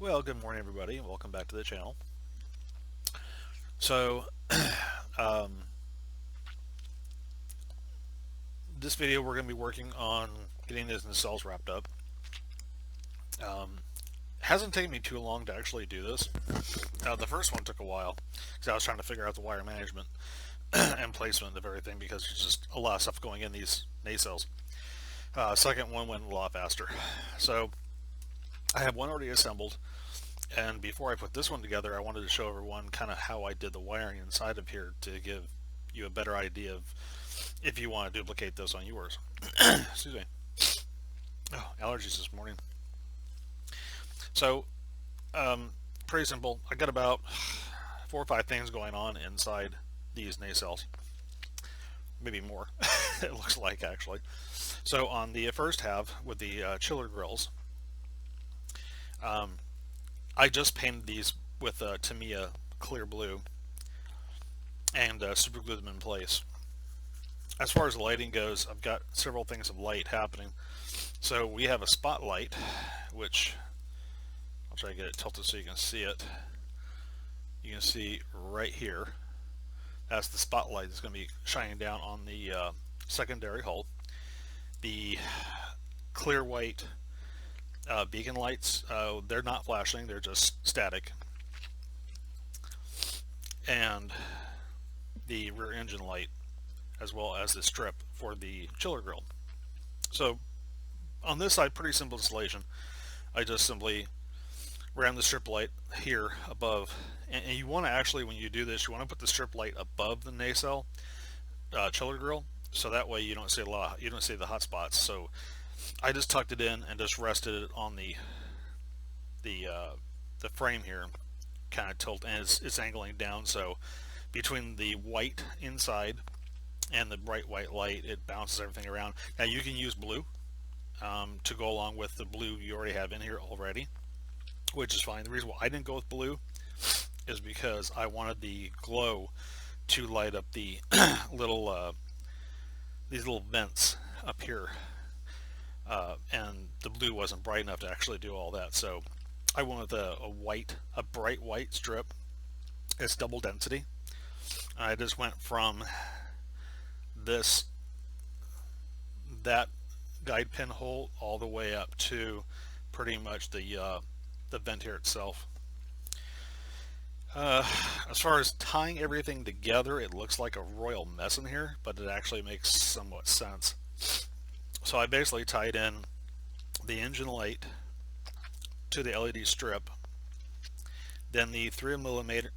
Well, good morning, everybody, and welcome back to the channel. So, um, this video we're going to be working on getting this nacelles wrapped up. Hasn't taken me too long to actually do this. The first one took a while because I was trying to figure out the wire management and placement of everything because there's just a lot of stuff going in these nacelles. Second one went a lot faster. So, I have one already assembled. And before I put this one together, I wanted to show everyone kind of how I did the wiring inside of here to give you a better idea of if you want to duplicate this on yours. Excuse me. Oh, allergies this morning. So, pretty simple. I got about 4 or 5 things going on inside these nacelles. Maybe more, it looks like, actually. So on the first half with the chiller grills, I just painted these with Tamiya clear blue and super glued them in place. As far as the lighting goes, I've got several things of light happening. So we have a spotlight, which I'll try to get it tilted so you can see it. You can see right here, that's the spotlight that's going to be shining down on the secondary hull. The clear white beacon lights, they're not flashing, they're just static. And the rear engine light, as well as the strip for the chiller grill. So on this side, pretty simple installation. I just simply ran the strip light here above, and you want to actually, when you do this, you want to put the strip light above the nacelle chiller grill, so that way you don't see the hot spots. So I just tucked it in and just rested it on the frame here, kind of tilt, and it's angling down. So between the white inside and the bright white light, it bounces everything around. Now you can use blue to go along with the blue you already have in here already, which is fine. The reason why I didn't go with blue is because I wanted the glow to light up the these little vents up here. And the blue wasn't bright enough to actually do all that, so I went with a bright white strip. It's double density. I just went from that guide pin hole all the way up to pretty much the vent here itself. As far as tying everything together, it looks like a royal mess in here, but it actually makes somewhat sense. So I basically tied in the engine light to the LED strip, then the 3 millimeter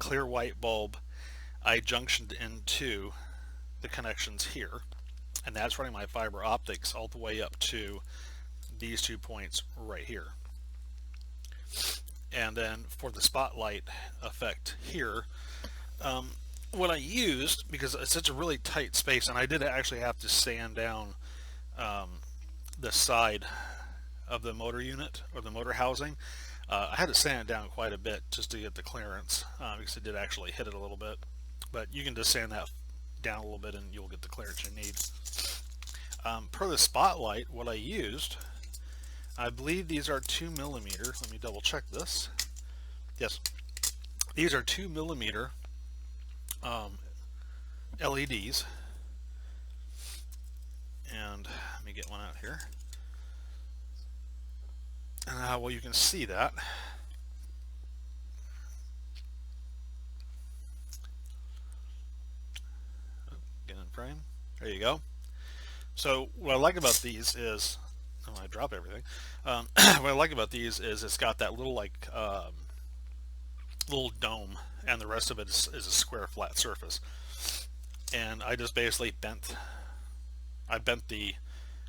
clear white bulb I junctioned into the connections here, and that's running my fiber optics all the way up to these 2 points right here. And then for the spotlight effect here, what I used, because it's such a really tight space, and I did actually have to sand down the side of the motor unit or the motor housing. I had to sand it down quite a bit just to get the clearance, because it did actually hit it a little bit. But you can just sand that down a little bit and you'll get the clearance you need. Per the spotlight, what I used, I believe these are 2 millimeter. Let me double check this. Yes, these are 2 millimeter LEDs, and let me get one out here. Well, you can see that. Get in frame. There you go. So what I like about these is, I drop everything. What I like about these is it's got that little little dome, and the rest of it is a square flat surface. And I just basically bent the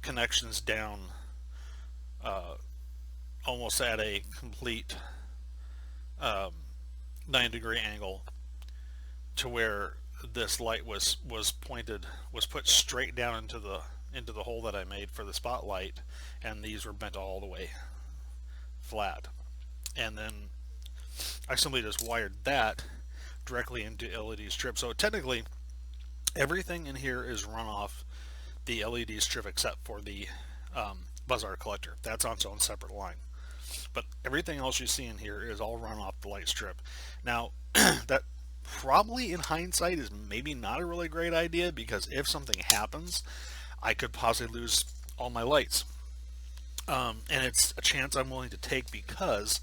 connections down almost at a complete 9-degree angle to where this light was put straight down into the hole that I made for the spotlight, and these were bent all the way flat. And then I simply just wired that directly into LED strip. So technically everything in here is run off the LED strip except for the buzz arc collector. That's on its own separate line. But everything else you see in here is all run off the light strip. Now, that probably in hindsight is maybe not a really great idea, because if something happens, I could possibly lose all my lights. And it's a chance I'm willing to take, because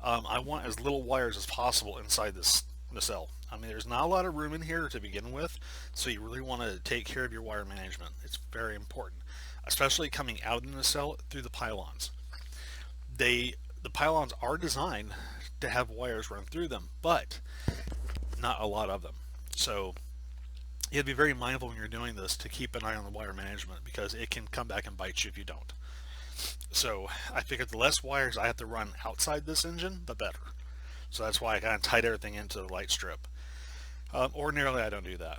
I want as little wires as possible inside this cell. I mean, there's not a lot of room in here to begin with, so you really want to take care of your wire management. It's very important, especially coming out in the cell through the pylons. The pylons are designed to have wires run through them, but not a lot of them. So you have to be very mindful when you're doing this to keep an eye on the wire management, because it can come back and bite you if you don't. So I figured the less wires I have to run outside this engine, the better. So that's why I kind of tied everything into the light strip. Ordinarily, I don't do that.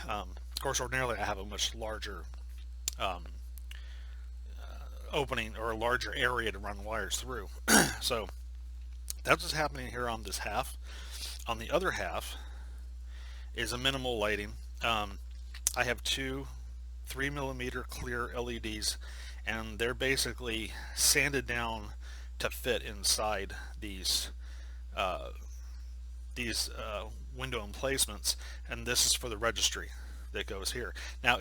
Of course, ordinarily I have a much larger opening, or a larger area to run wires through. So that's what's happening here on this half. On the other half is a minimal lighting. I have two 3mm clear LEDs, and they're basically sanded down to fit inside these window emplacements, and this is for the registry that goes here. Now,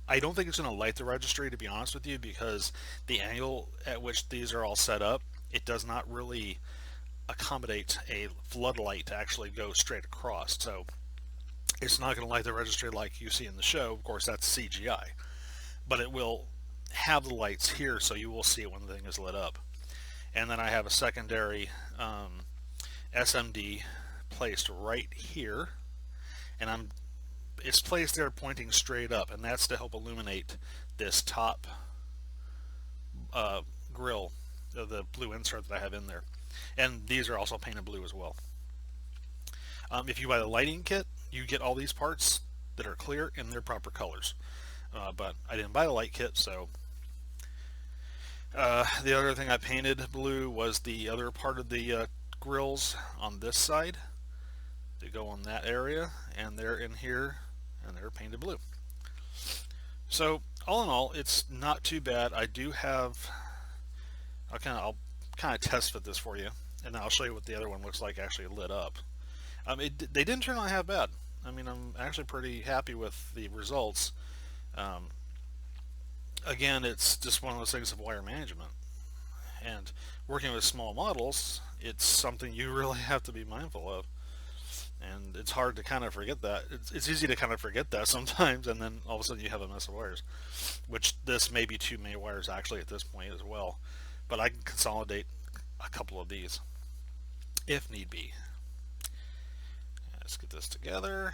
I don't think it's going to light the registry, to be honest with you, because the angle at which these are all set up, it does not really accommodate a floodlight to actually go straight across. So it's not going to light the registry like you see in the show. Of course, that's CGI, but it will have the lights here, so you will see it when the thing is lit up. And then I have a secondary SMD placed right here, and it's placed there pointing straight up, and that's to help illuminate this top grill, the blue insert that I have in there. And these are also painted blue as well. If you buy the lighting kit, you get all these parts that are clear in their proper colors. But I didn't buy the light kit, so the other thing I painted blue was the other part of the grills on this side. They go on that area, and they're in here, and they're painted blue. So all in all, it's not too bad. I do have, I'll kind of test fit this for you, and then I'll show you what the other one looks like actually lit up. They didn't turn out half bad. I mean, I'm actually pretty happy with the results. Again, it's just one of those things of wire management, and working with small models, it's something you really have to be mindful of. And it's hard to kind of forget that. It's easy to kind of forget that sometimes, and then all of a sudden you have a mess of wires, which this may be too many wires actually at this point as well. But I can consolidate a couple of these if need be. Let's get this together.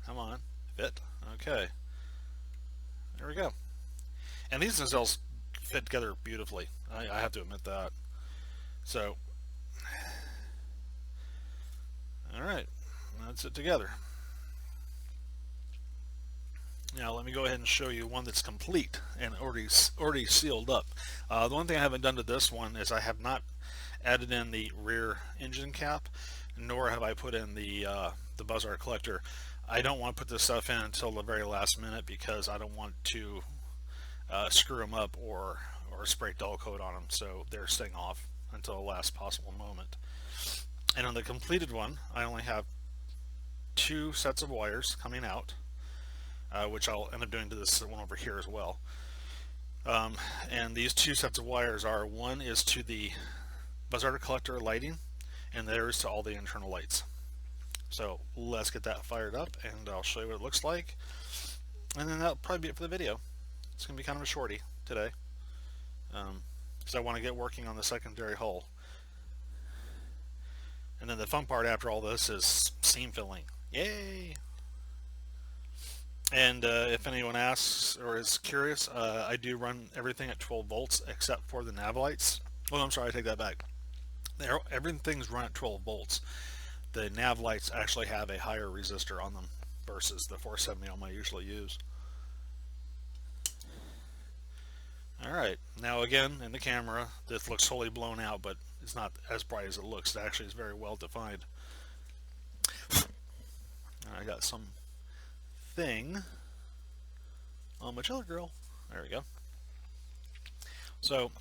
Come on, fit. Okay, there we go. And these nacelles fit together beautifully. I have to admit that. So, all right, that's it together. Now let me go ahead and show you one that's complete and already sealed up. The one thing I haven't done to this one is I have not added in the rear engine cap, nor have I put in the buzz arc collector. I don't want to put this stuff in until the very last minute, because I don't want to screw them up or spray dull coat on them, so they're staying off until the last possible moment. And on the completed one, I only have 2 sets of wires coming out, which I'll end up doing to this one over here as well. And these 2 sets of wires are, one is to the buzz arc collector lighting, and the other is to all the internal lights. So let's get that fired up, and I'll show you what it looks like. And then that'll probably be it for the video. It's going to be kind of a shorty today, because I want to get working on the secondary hull. And then the fun part after all this is seam filling. Yay! And if anyone asks or is curious, I do run everything at 12 volts except for the nav lights. Oh, I'm sorry, I take that back. Everything's run at 12 volts. The nav lights actually have a higher resistor on them versus the 470 ohm I usually use. Alright, now again, in the camera, this looks totally blown out, but it's not as bright as it looks. It actually is very well defined. I got some thing on my chiller grill. There we go. So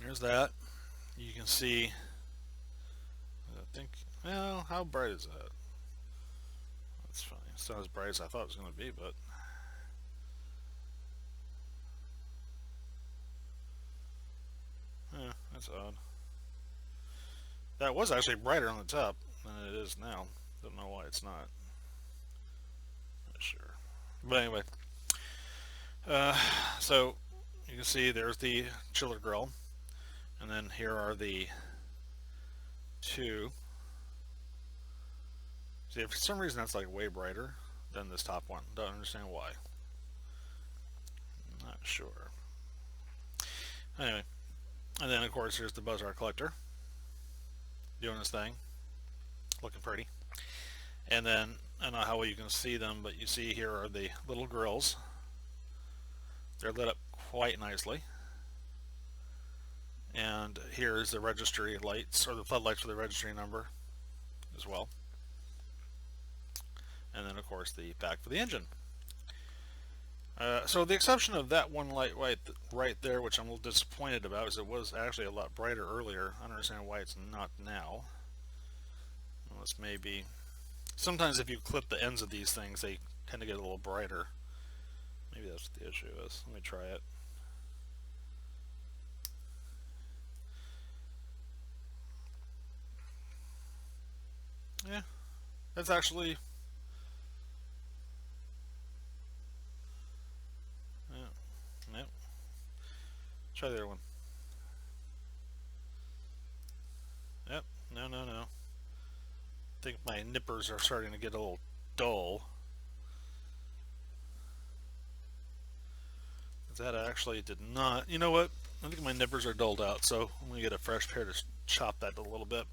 here's that. You can see, I think, well, how bright is that? That's funny. It's not as bright as I thought it was going to be, but that's odd. That was actually brighter on the top than it is now. Don't know why it's not. Not sure. But anyway, uh, so you can see there's the chiller grill, and then here are the two. See, for some reason that's like way brighter than this top one. Don't understand why. Not sure. Anyway, and then of course here's the Buzzard collector doing his thing, looking pretty. And then I don't know how well you can see them, but you see here are the little grills. They're lit up quite nicely. And here's the registry lights, or the floodlights for the registry number as well. And then of course the back for the engine. So the exception of that one light right there, which I'm a little disappointed about, is it was actually a lot brighter earlier. I don't understand why it's not now. Unless maybe... Sometimes if you clip the ends of these things, they tend to get a little brighter. Maybe that's what the issue is. Let me try it. Yeah, that's actually... Yeah, yep. Try the other one. Yep, no. I think my nippers are starting to get a little dull. That actually did not. You know what? I think my nippers are dulled out, so I'm going to get a fresh pair to chop that a little bit.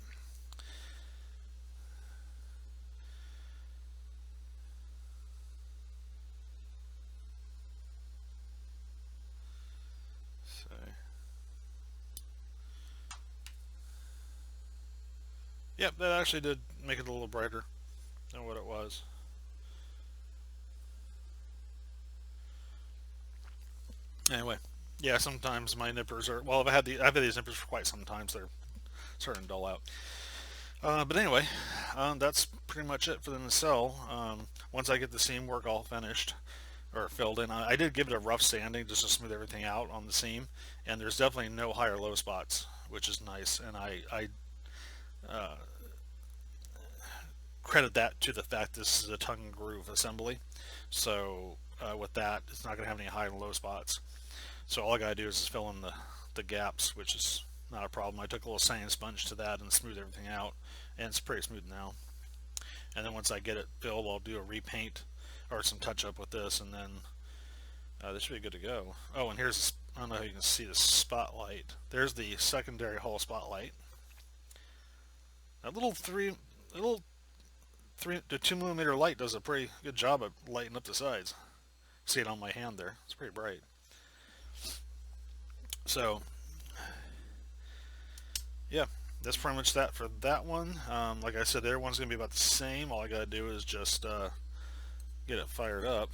So, yep, that actually did make it a little brighter than what it was. Anyway, yeah, sometimes my nippers are, well, I've had these nippers for quite some time, so they're starting to dull out. But anyway, that's pretty much it for the nacelle. Once I get the seam work all finished or filled in, I did give it a rough sanding just to smooth everything out on the seam, and there's definitely no high or low spots, which is nice. And I credit that to the fact this is a tongue and groove assembly. So with that, it's not going to have any high and low spots. So all I got to do is just fill in the gaps, which is not a problem. I took a little sand sponge to that and smoothed everything out, and it's pretty smooth now. And then once I get it filled, I'll do a repaint or some touch up with this, and then this should be good to go. Oh, and here's, I don't know how you can see the spotlight. There's the secondary hull spotlight. That little 2 millimeter light does a pretty good job of lighting up the sides. See it on my hand there. It's pretty bright. So, yeah, that's pretty much that for that one. Like I said, the other one's going to be about the same. All I got to do is just get it fired up.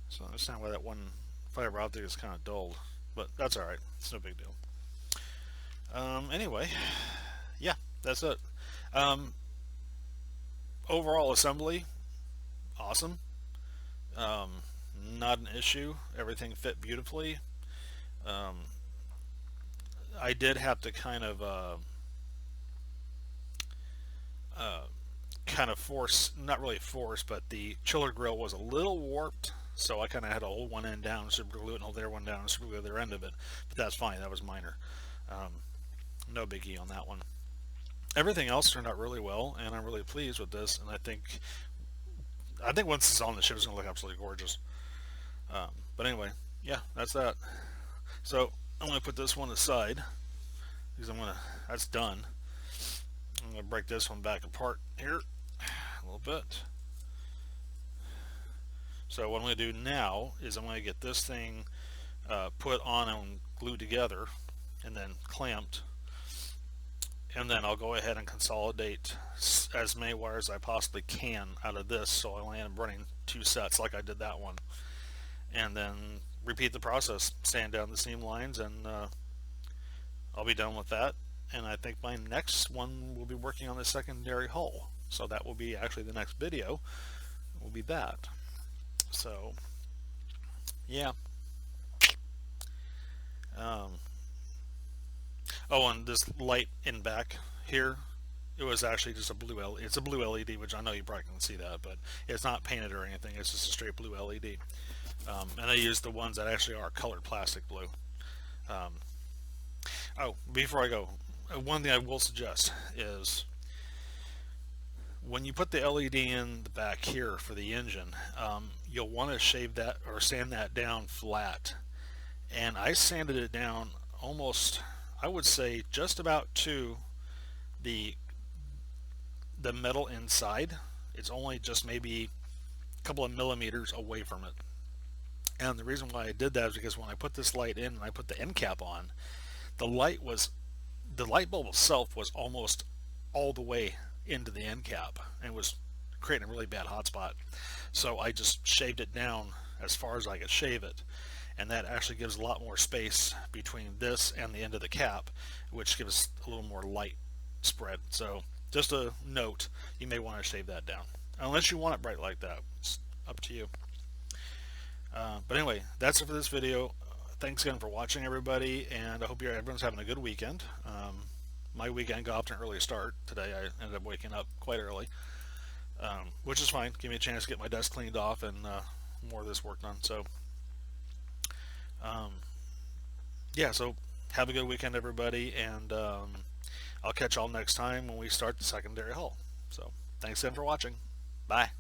So I understand why that one fiber optic is kind of dulled, but that's alright. It's no big deal. Anyway, yeah, that's it. Overall assembly, awesome. Not an issue. Everything fit beautifully. I did have to kind of force, not really force, but the chiller grill was a little warped, so I kind of had to hold one end down, super glue it, and hold the other one down, and super glue the other end of it. But that's fine. That was minor. No biggie on that one. Everything else turned out really well, and I'm really pleased with this. And I think once it's on the ship, it's going to look absolutely gorgeous. But anyway, yeah, that's that. So I'm going to put this one aside because that's done. I'm going to break this one back apart here a little bit. So what I'm going to do now is I'm going to get this thing put on and glued together and then clamped. And then I'll go ahead and consolidate as many wires as I possibly can out of this, so I only end up running 2 sets like I did that one. And then repeat the process, sand down the seam lines, and I'll be done with that. And I think my next one will be working on the secondary hull. So that will be actually the next video, will be that. So, yeah. Oh, and this light in back here, it was actually just a blue LED. It's a blue LED, which I know you probably can see that, but it's not painted or anything. It's just a straight blue LED. And I used the ones that actually are colored plastic blue. Oh, before I go, one thing I will suggest is when you put the LED in the back here for the engine, you'll want to shave that or sand that down flat. And I sanded it down almost, I would say, just about to the metal inside. It's only just maybe a couple of millimeters away from it. And the reason why I did that is because when I put this light in and I put the end cap on, the light bulb itself was almost all the way into the end cap and was creating a really bad hotspot. So I just shaved it down as far as I could shave it, and that actually gives a lot more space between this and the end of the cap, which gives a little more light spread. So just a note, you may want to shave that down, unless you want it bright like that. It's up to you. But anyway, that's it for this video. Thanks again for watching, everybody, and I hope everyone's having a good weekend. My weekend got off to an early start today. I ended up waking up quite early, which is fine. Give me a chance to get my desk cleaned off and more of this work done. So, yeah, so have a good weekend, everybody, and I'll catch y'all next time when we start the secondary hull. So, thanks again for watching. Bye.